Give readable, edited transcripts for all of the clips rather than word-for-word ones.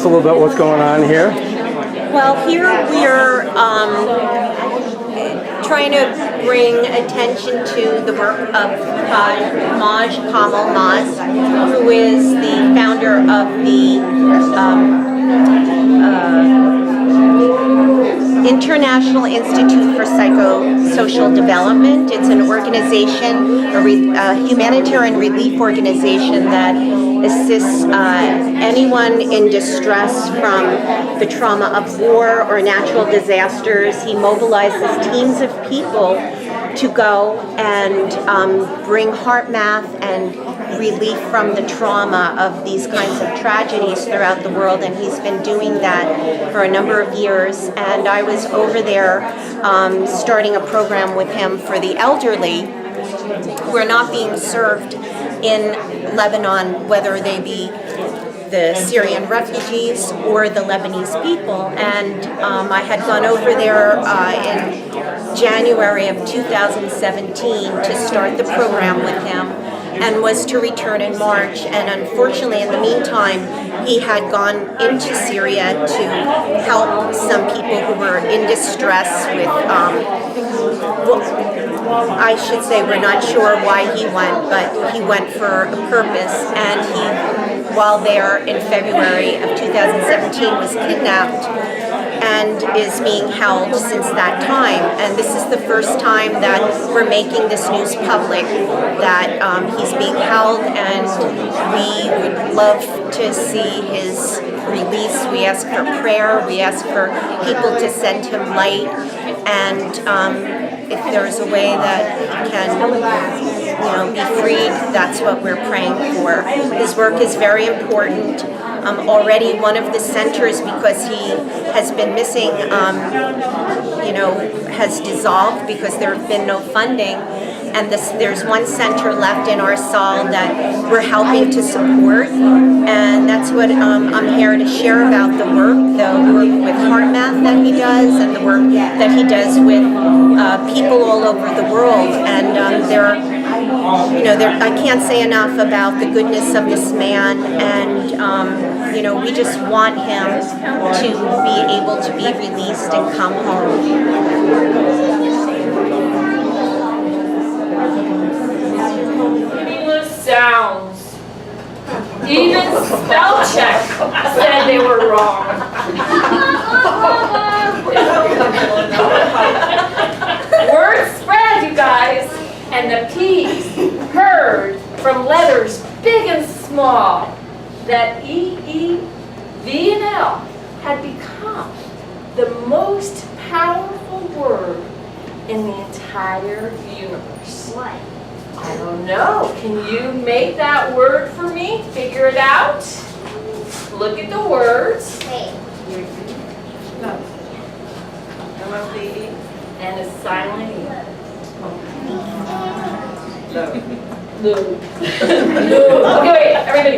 us a little bit what's going on here? Well, here we're trying to bring attention to the work of Maj Kamal Maz, who is the founder of the International Institute for Psychosocial Development. It's an organization, a humanitarian relief organization that assists anyone in distress from the trauma of war or natural disasters. He mobilizes teams of people to go and bring heart math and relief from the trauma of these kinds of tragedies throughout the world, and he's been doing that for a number of years. And I was over there starting a program with him for the elderly who are not being served in Lebanon, whether they be the Syrian refugees or the Lebanese people. And I had gone over there in January of 2017 to start the program with him, and was to return in March. And unfortunately, in the meantime, he had gone into Syria to help some people who were in distress with, I should say we're not sure why he went, but he went for a purpose. And he, while there in February of 2017, was kidnapped and is being held since that time. And this is the first time that we're making this news public, that he's being held, and we would love to see his release. We ask for prayer, we ask for people to send him light, and if there's a way that he can be freed, that's what we're praying for. His work is very important. Already one of the centers, because he has been missing, has dissolved because there have been no funding. And there's one center left in our Saul that we're helping to support. And that's what I'm here to share about the work with heart math that he does, and the work that he does with people all over the world. And I can't say enough about the goodness of this man, and we just want him to be able to be released and come home. Sounds. Even spell check said they were wrong. Word spread, you guys, and the P's heard from letters big and small that E, E, V, and L had become the most powerful word in the entire universe. What? I don't know. Can you make that word for me? Figure it out? Look at the words. Hey. No. And a silent E. No. No. Okay, wait. Everybody.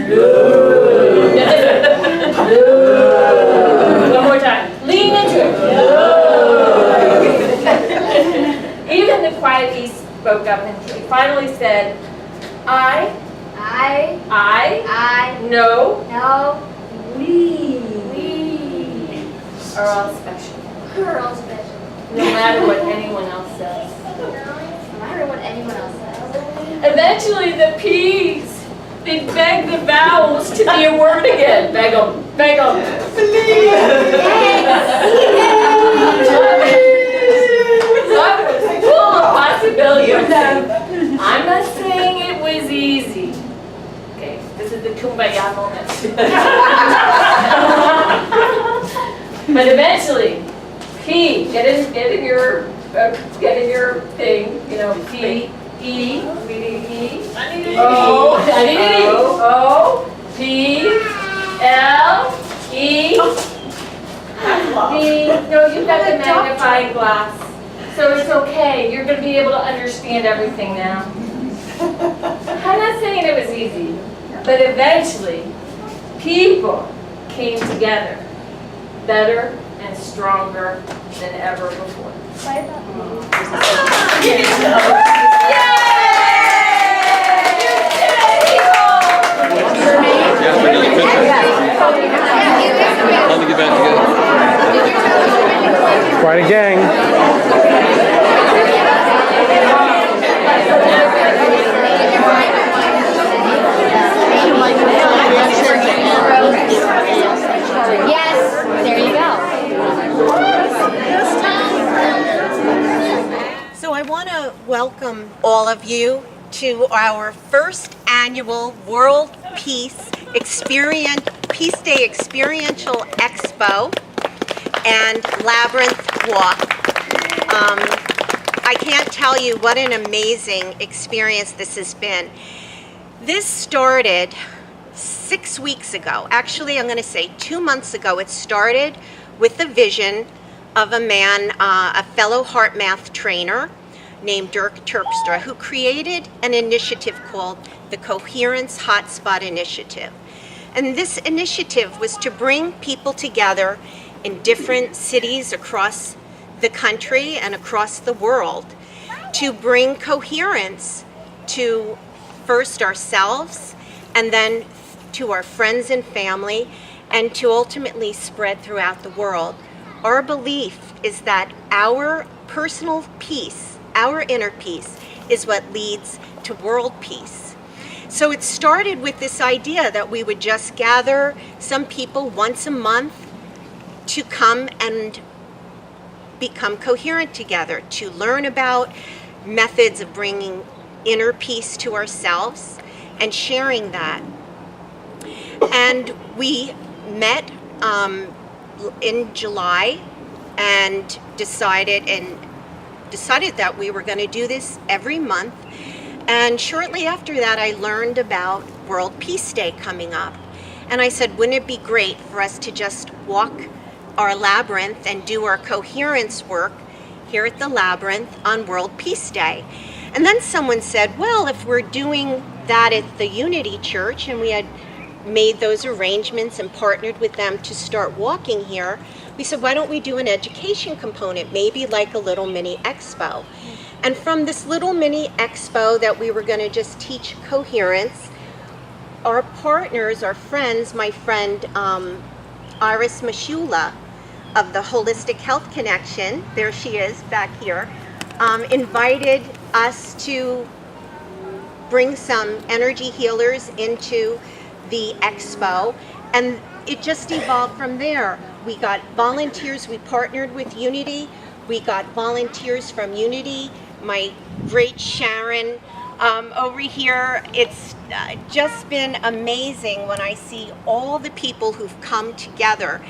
No. One more time. Lean into it. No. Even the quiet E spoke up, and he finally said, I, no, we are all special. We're all special. No matter what anyone else says. No matter what anyone else says. Eventually the P's, they beg the vowels to be a word again. Beg them. Love was full of possibilities. I'm not saying it was easy. Okay, this is the kumbaya moment. But eventually, P, get in your thing, P, E, we need E. I need an E. O, I need an E. O, P, L, E. No, you've got the magnifying glass. So it's okay. You're going to be able to understand everything now. I'm not saying it was easy, but eventually, people came together better and stronger than ever before. Yay! bet you Quite a gang. Yes, there you go. So I want to welcome all of you to our first annual World Peace Day Experiential Expo and Labyrinth Walk. I can't tell you what an amazing experience this has been. This started 6 weeks ago. Actually, I'm going to say 2 months ago. It started with the vision of a man, a fellow heart math trainer named Dirk Terpstra, who created an initiative called the Coherence Hotspot Initiative. And this initiative was to bring people together in different cities across the country and across the world to bring coherence to first ourselves and then to our friends and family, and to ultimately spread throughout the world. Our belief is that our personal peace, our inner peace, is what leads to world peace. So it started with this idea that we would just gather some people once a month to come and become coherent together, to learn about methods of bringing inner peace to ourselves and sharing that. And we met in July and decided that we were going to do this every month. And shortly after that, I learned about World Peace Day coming up. And I said, wouldn't it be great for us to just walk our labyrinth and do our coherence work here at the Labyrinth on World Peace Day? And then someone said, well, if we're doing that at the Unity Church, and we had made those arrangements and partnered with them to start walking here, we said, why don't we do an education component, maybe like a little mini expo? And from this little mini expo that we were going to just teach coherence, our partners, our friends, my friend Iris Mashula of the Holistic Health Connection, there she is back here, invited us to bring some energy healers into the expo, and it just evolved from there. We got volunteers, we partnered with Unity, we got volunteers from Unity, my great Sharon over here. It's just been amazing when I see all the people who've come together.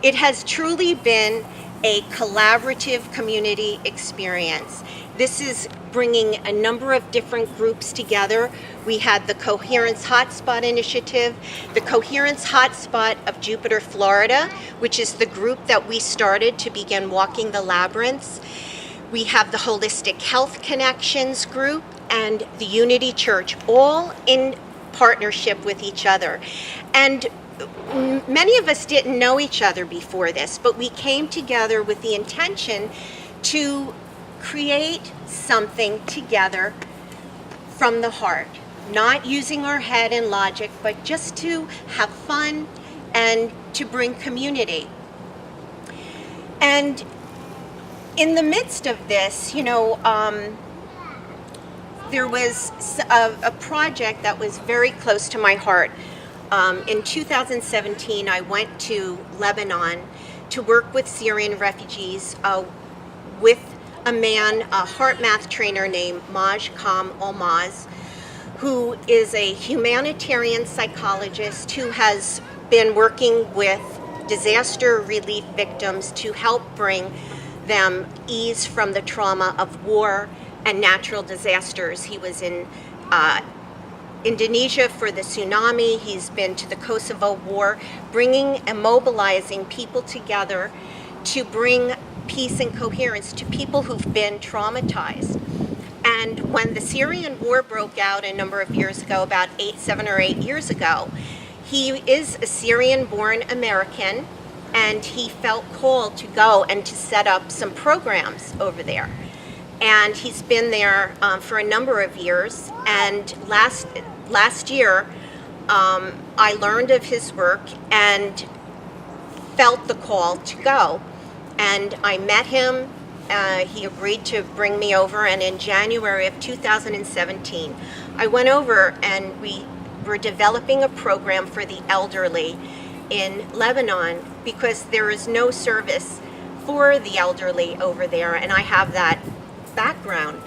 It has truly been a collaborative community experience. This is bringing a number of different groups together. We had the Coherence Hotspot Initiative, the Coherence Hotspot of Jupiter, Florida, which is the group that we started to begin walking the labyrinths. We have the Holistic Health Connections group and the Unity Church, all in partnership with each other. And many of us didn't know each other before this, but we came together with the intention to create something together from the heart, not using our head and logic, but just to have fun and to bring community. And in the midst of this, there was a project that was very close to my heart. In 2017, I went to Lebanon to work with Syrian refugees with a man, a heart math trainer named Maj Kam Olmaz, who is a humanitarian psychologist who has been working with disaster relief victims to help bring them ease from the trauma of war and natural disasters. He was in Indonesia for the tsunami. He's been to the Kosovo War, bringing and mobilizing people together to bring peace and coherence to people who've been traumatized. And when the Syrian war broke out a number of years ago, about 7 or 8 years ago, he is a Syrian-born American, and he felt called to go and to set up some programs over there. And he's been there for a number of years. And last year, I learned of his work, and felt the call to go. And I met him. He agreed to bring me over, and in January of 2017, I went over and we were developing a program for the elderly in Lebanon, because there is no service for the elderly over there, and I have that background.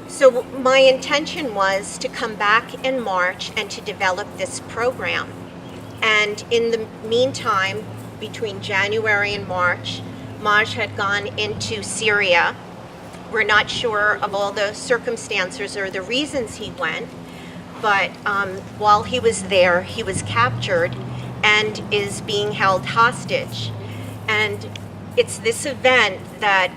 So my intention was to come back in March and to develop this program. And in the meantime, between January and March, Maj had gone into Syria. We're not sure of all the circumstances or the reasons he went, but while he was there, he was captured and is being held hostage. And it's this event that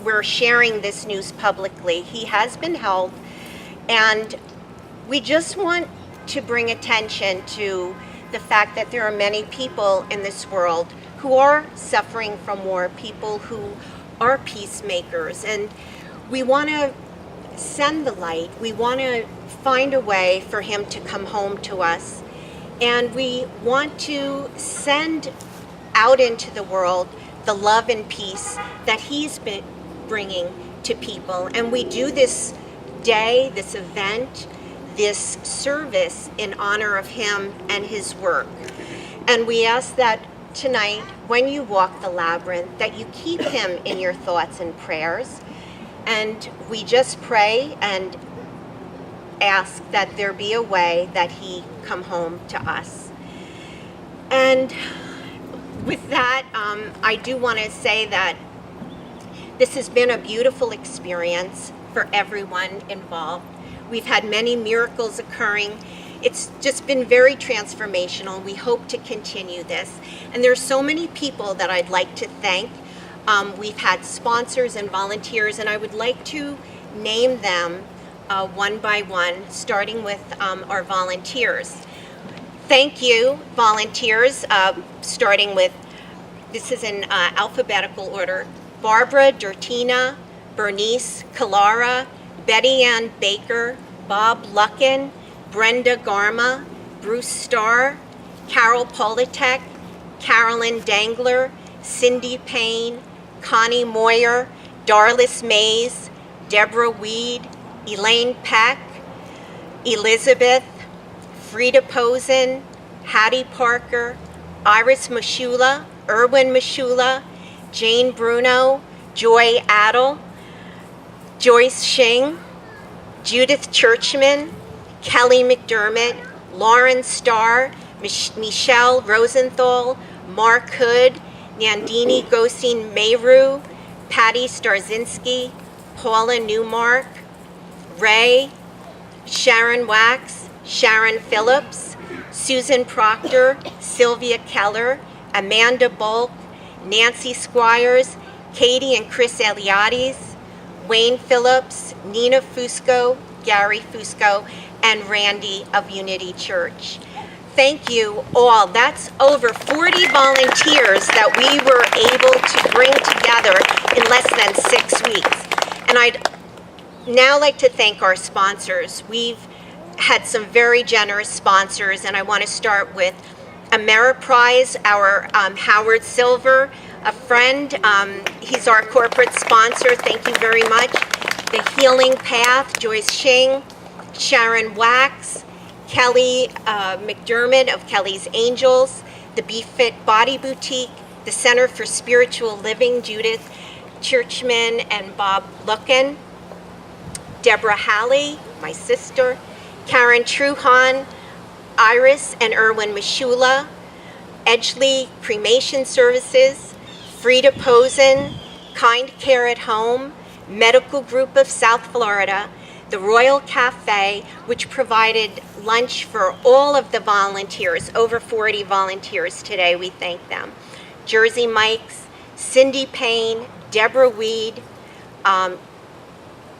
we're sharing this news publicly. He has been held, and we just want to bring attention to the fact that there are many people in this world who are suffering from war, people who are peacemakers, and we want to send the light. We want to find a way for him to come home to us, and we want to send out into the world the love and peace that he's been bringing to people. And we do this day, this event, this service in honor of him and his work. And we ask that tonight, when you walk the labyrinth, that you keep him in your thoughts and prayers. And we just pray and ask that there be a way that he come home to us. And with that, I do want to say that this has been a beautiful experience for everyone involved. We've had many miracles occurring. It's just been very transformational. We hope to continue this. And there's so many people that I'd like to thank. We've had sponsors and volunteers, and I would like to name them one by one, starting with our volunteers. Thank you, volunteers, starting with, this is in alphabetical order, Barbara Dertina, Bernice Kalara, Betty Ann Baker, Bob Luckin, Brenda Garma, Bruce Starr, Carol Politek, Carolyn Dangler, Cindy Payne, Connie Moyer, Darlis Mays, Deborah Weed, Elaine Peck, Elizabeth, Frida Posen, Hattie Parker, Iris Mashula, Erwin Mashula, Jane Bruno, Joy Adel, Joyce Shing, Judith Churchman, Kelly McDermott, Lauren Starr, Michelle Rosenthal, Mark Hood, Nandini Gosin Mehru, Patty Starzinski, Paula Newmark, Ray, Sharon Wax, Sharon Phillips, Susan Proctor, Sylvia Keller, Amanda Bulk, Nancy Squires, Katie and Chris Eliades, Wayne Phillips, Nina Fusco, Gary Fusco, and Randy of Unity Church. Thank you all. That's over 40 volunteers that we were able to bring together in less than 6 weeks. And I'd now like to thank our sponsors. We've had some very generous sponsors, and I want to start with Ameriprise, our Howard Silver, a friend. He's our corporate sponsor. Thank you very much. The Healing Path, Joyce Shing, Sharon Wax, Kelly McDermott of Kelly's Angels, the BeFit Body Boutique, the Center for Spiritual Living, Judith Churchman and Bob Luckin, Deborah Halley, my sister, Karen Truhan, Iris and Erwin Mashula, Edgley Cremation Services, Frida Posen, Kind Care at Home, Medical Group of South Florida, the Royal Cafe, which provided lunch for all of the volunteers, over 40 volunteers today, we thank them. Jersey Mike's, Cindy Payne, Deborah Weed,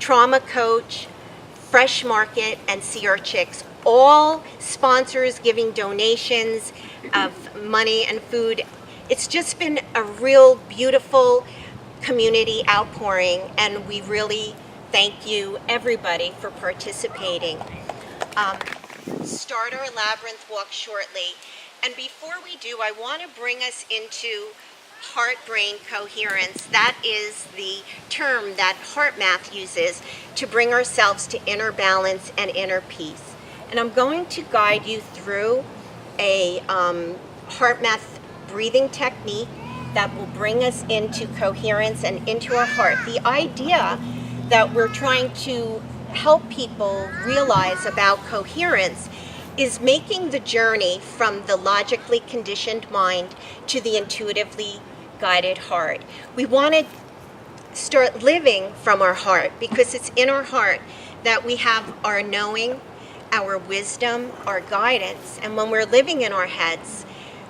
Trauma Coach, Fresh Market, and Sear Chicks, all sponsors giving donations of money and food. It's just been a real beautiful community outpouring, and we really thank you, everybody, for participating. Start our labyrinth walk shortly. And before we do, I want to bring us into heart-brain coherence. That is the term that HeartMath uses to bring ourselves to inner balance and inner peace. And I'm going to guide you through a HeartMath breathing technique that will bring us into coherence and into our heart. The idea that we're trying to help people realize about coherence is making the journey from the logically conditioned mind to the intuitively guided heart. We want to start living from our heart because it's in our heart that we have our knowing, our wisdom, our guidance. And when we're living in our heads,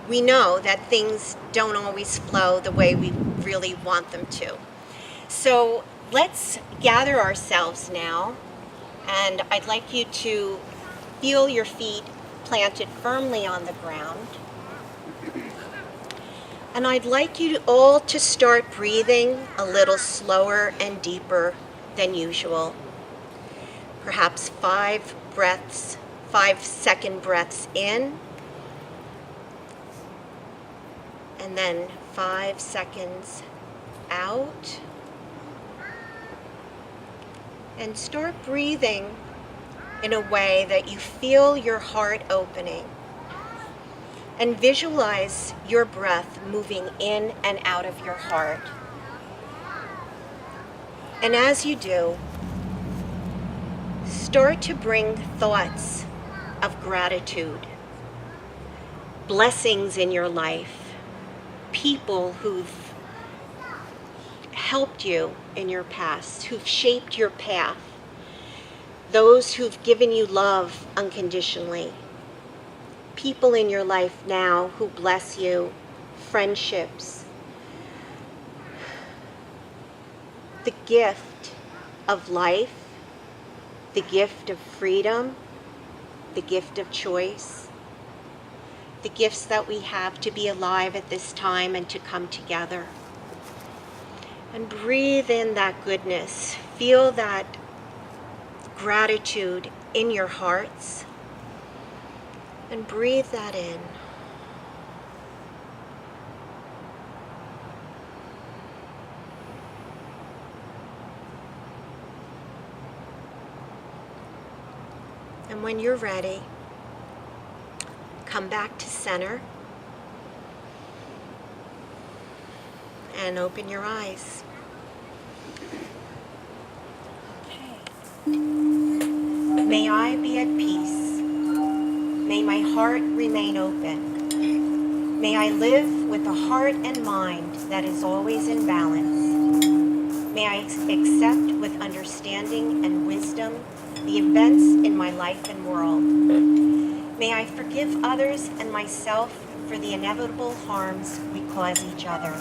we know that things don't always flow the way we really want them to. So let's gather ourselves now, and I'd like you to feel your feet planted firmly on the ground. And I'd like you all to start breathing a little slower and deeper than usual. Perhaps 5-second breaths in, and then 5 seconds out. And start breathing in a way that you feel your heart opening. And visualize your breath moving in and out of your heart. And as you do, start to bring thoughts of gratitude, blessings in your life, people who've helped you in your past, who've shaped your path, those who've given you love unconditionally, people in your life now who bless you, friendships, the gift of life, the gift of freedom, the gift of choice, the gifts that we have to be alive at this time and to come together. And breathe in that goodness. Feel that gratitude in your hearts. And breathe that in. And when you're ready, come back to center and open your eyes. May I be at peace. May my heart remain open. May I live with a heart and mind that is always in balance. May I accept with understanding and wisdom the events in my life and world. May I forgive others and myself for the inevitable harms we cause each other.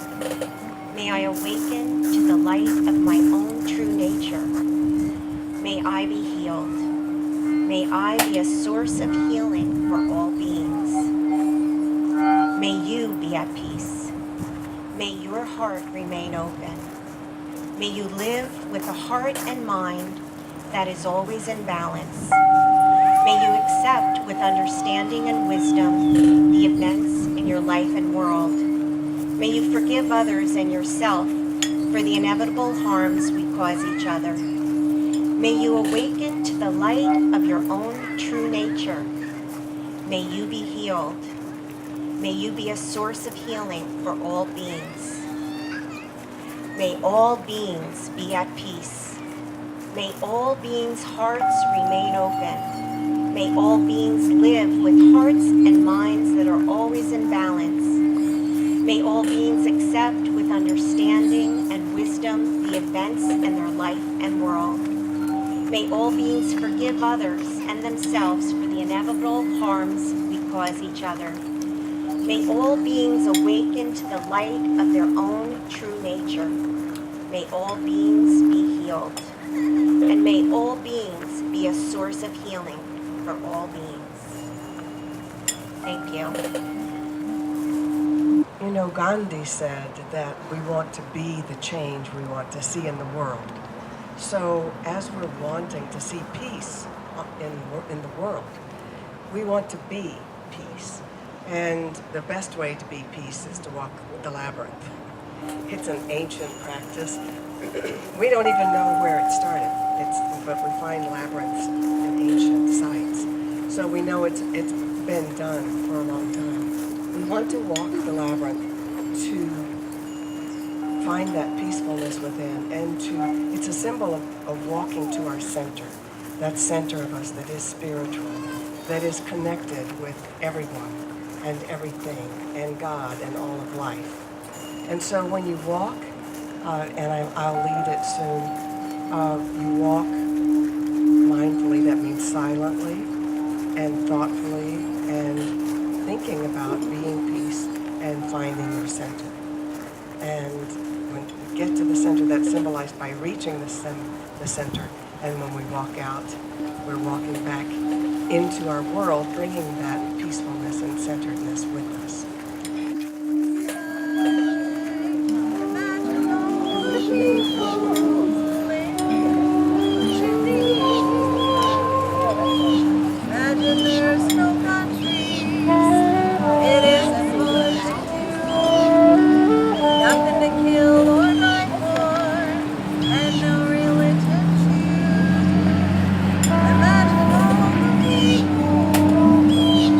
May I awaken to the light of my own true nature. May I be healed. May I be a source of healing for all beings. May you be at peace. May your heart remain open. May you live with a heart and mind that is always in balance. May you accept with understanding and wisdom the events in your life and world. May you forgive others and yourself for the inevitable harms we cause each other. May you awaken to the light of your own true nature. May you be healed. May you be a source of healing for all beings. May all beings be at peace. May all beings' hearts remain open. May all beings live with hearts and minds that are always in balance. May all beings accept with understanding and wisdom the events in their life and world. May all beings forgive others and themselves for the inevitable harms we cause each other. May all beings awaken to the light of their own true nature. May all beings be healed. And may all beings be a source of healing for all beings. Thank you. You know, Gandhi said that we want to be the change we want to see in the world. So as we're wanting to see peace in the world, we want to be peace. And the best way to be peace is to walk the labyrinth. It's an ancient practice. We don't even know where it started. But we find labyrinths in ancient sites. So we know it's been done for a long time. We want to walk the labyrinth to find that peacefulness within, and it's a symbol of walking to our center, that center of us that is spiritual, that is connected with everyone and everything and God and all of life. And so when you walk, and I'll lead it soon, you walk mindfully, that means silently and thoughtfully and thinking about being peace and finding your center. And when you get to the center, that's symbolized by reaching the center. And when we walk out, we're walking back into our world, bringing that peacefulness and centeredness with us. Imagine there's no countries, it isn't much to do, nothing to kill or die for, and no religion too. Imagine all the people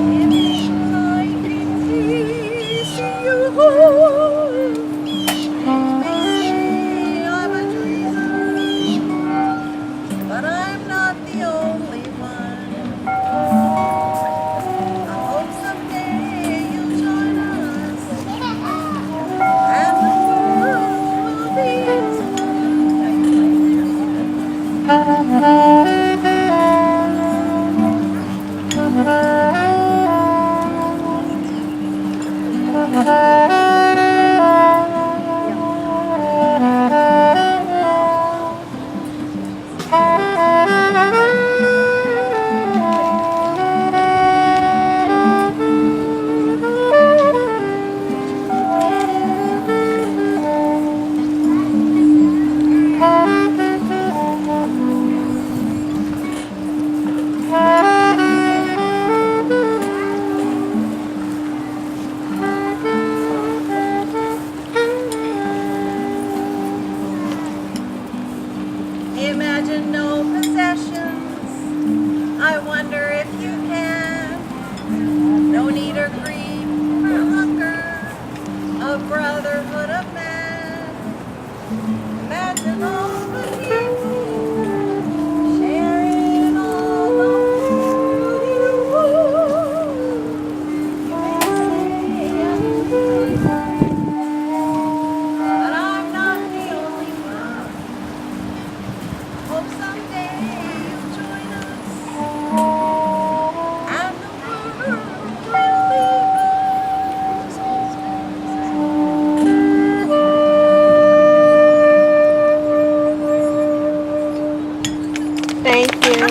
living life in peace. They say I'm a dreamer, but I'm not the only one. I hope someday you'll join us, and the world will be as Imagine no possessions. I wonder if you can. No need or greed or hunger. A brotherhood of man. Imagine all the people sharing all the food you may say I'm a dreamer, but I'm not the only one. Hope someday you'll join us, and the world will be Thank you.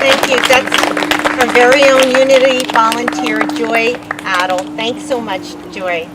Thank you. That's our very own Unity volunteer, Joy Adel. Thanks so much, Joy.